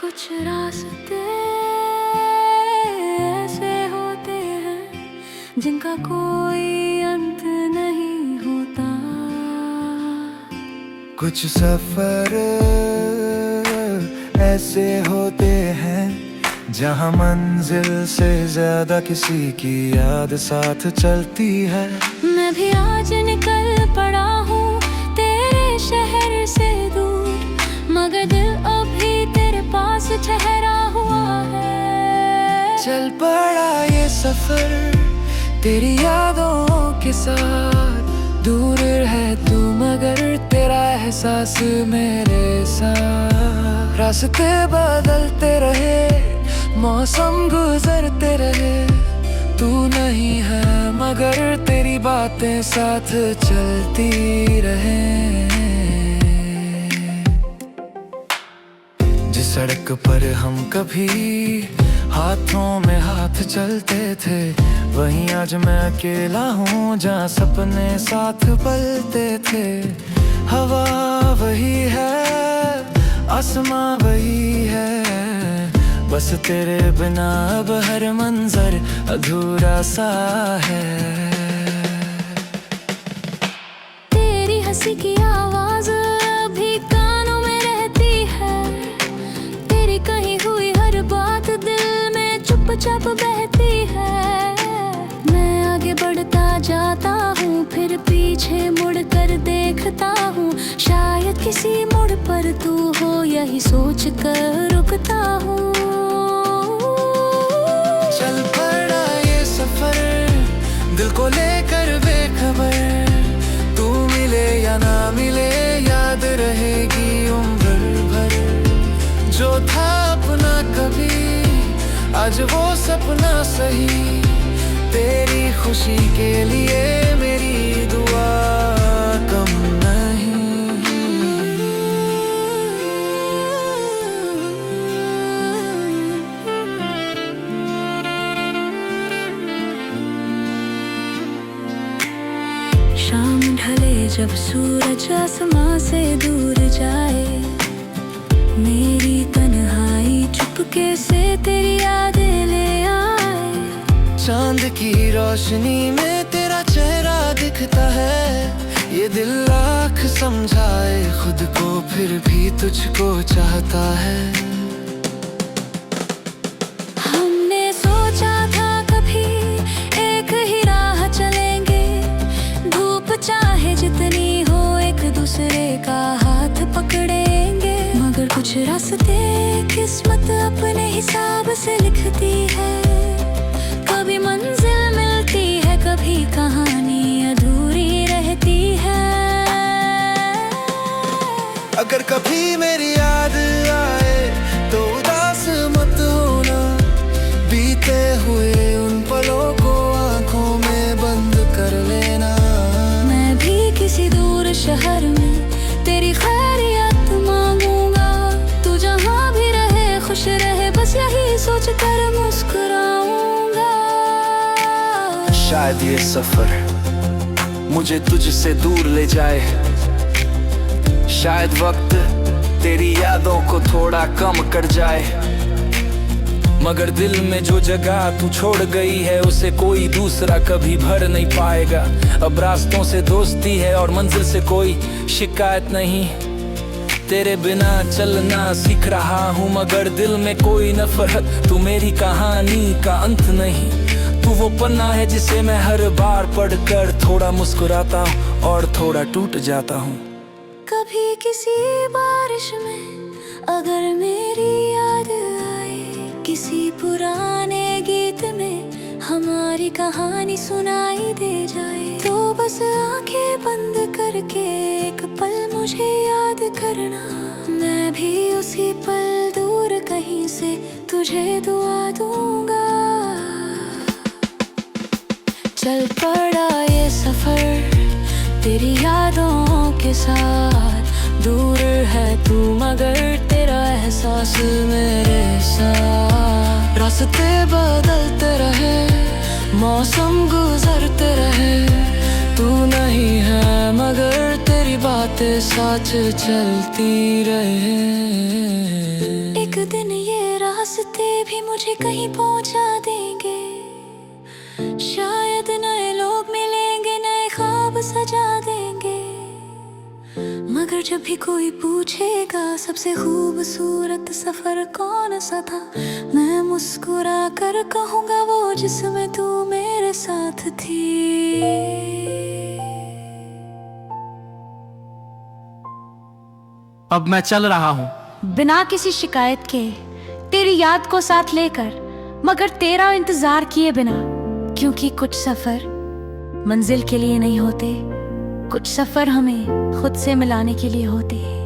कुछ रास्ते ऐसे होते हैं जिनका कोई अंत नहीं होता। कुछ सफर ऐसे होते हैं जहाँ मंजिल से ज्यादा किसी की याद साथ चलती है। मैं भी आज निकल पड़ा हूँ तेरे शहर से दूर, मगर दिल अभी तेरे पास ठहरा हुआ है। चल पड़ा ये सफर तेरी यादों के साथ, दूर है तू मगर तेरा एहसास मेरे साथ। रास्ते बदलते रहे, मौसम गुजरते रहे, तू नहीं है मगर तेरी बातें साथ चलती रहे। जिस सड़क पर हम कभी हाथों में हाथ चलते थे, वहीं आज मैं अकेला हूँ जहाँ सपने साथ पलते थे। हवा वही है, आसमां वही है, बस तेरे बिना अब हर मंजर अधूरा सा है। तेरी हंसी की आवाज अभी कानों में रहती है, तेरी कही हुई हर बात दिल में चुपचाप बहती है। मैं आगे बढ़ता जाता हूँ फिर पीछे मुड़ कर देखता हूँ, शायद किसी मोड़ पर तू हो यही सोच कर रुकता हूँ। चल पड़ा ये सफर दिल को लेकर बेखबर, तू मिले या ना मिले याद रहेगी उम्र भर। जो था अपना कभी आज वो सपना सही, तेरी खुशी के लिए मेरी दुआ कम नहीं। शाम ढले जब सूरज आसमां से दूर जाए, मेरी तन्हाई चुपके से तेरी यादें ले आए। चांद की रोशनी में तेरा चेहरा दिखता है, ये दिल लाख समझाए खुद को फिर भी तुझको चाहता है। हमने सोचा था कभी एक ही राह चलेंगे, धूप चाहे जितनी हो एक दूसरे का हाथ पकड़ेंगे। मगर कुछ रास्ते किस्मत अपने हिसाब से लिखती है, कभी मंजिल मिलती है कभी कहानी अधूरी रहती है। अगर कभी मेरी याद आए तो उदास मत होना, बीते हुए उन पलों को आंखों में बंद कर लेना। मैं भी किसी दूर शहर में तेरी खैरियत मांगूंगा, तू जहाँ भी रहे खुश रहे बस यही सोच कर मुस्कुराऊंगा। शायद ये सफर मुझे तुझसे दूर ले जाए, शायद वक्त तेरी यादों को थोड़ा कम कर जाए, मगर दिल में जो जगह तू छोड़ गई है उसे कोई दूसरा कभी भर नहीं पाएगा। अब रास्तों से दोस्ती है और मंजिल से कोई शिकायत नहीं, तेरे बिना चलना सीख रहा हूँ मगर दिल में कोई नफरत, तू मेरी कहानी का अंत नहीं। तू वो पन्ना है जिसे मैं हर बार पढ़कर थोड़ा मुस्कुराता हूँ और थोड़ा टूट जाता हूँ। कभी किसी बारिश में अगर मेरी याद आए, किसी पुराने गीत में हमारी कहानी सुनाई दे जाए, तो बस आंखें बंद करके एक पल मुझे याद करना। मैं भी उसी पल दूर कहीं से तुझे दुआ दूंगा। चल पड़ा ये सफर तेरी यादों के साथ, दूर है तू मगर तेरा एहसास मेरे साथ। रास्ते बदलते मौसम गुजरते रहे, तू नहीं है मगर तेरी बातें सच चलती रहे। एक दिन ये रास्ते भी मुझे कहीं पहुंचा देंगे, शायद नए लोग मिलेंगे, नए ख्वाब सजा देंगे। मगर जब भी कोई पूछेगा सबसे खूबसूरत सफर कौन सा था, मैं मुस्कुरा कर कहूँगा वो जिसमें तू मेरे साथ थी। अब मैं चल रहा हूँ बिना किसी शिकायत के, तेरी याद को साथ लेकर, मगर तेरा इंतजार किए बिना। क्योंकि कुछ सफर मंजिल के लिए नहीं होते, कुछ सफर हमें खुद से मिलाने के लिए होते हैं।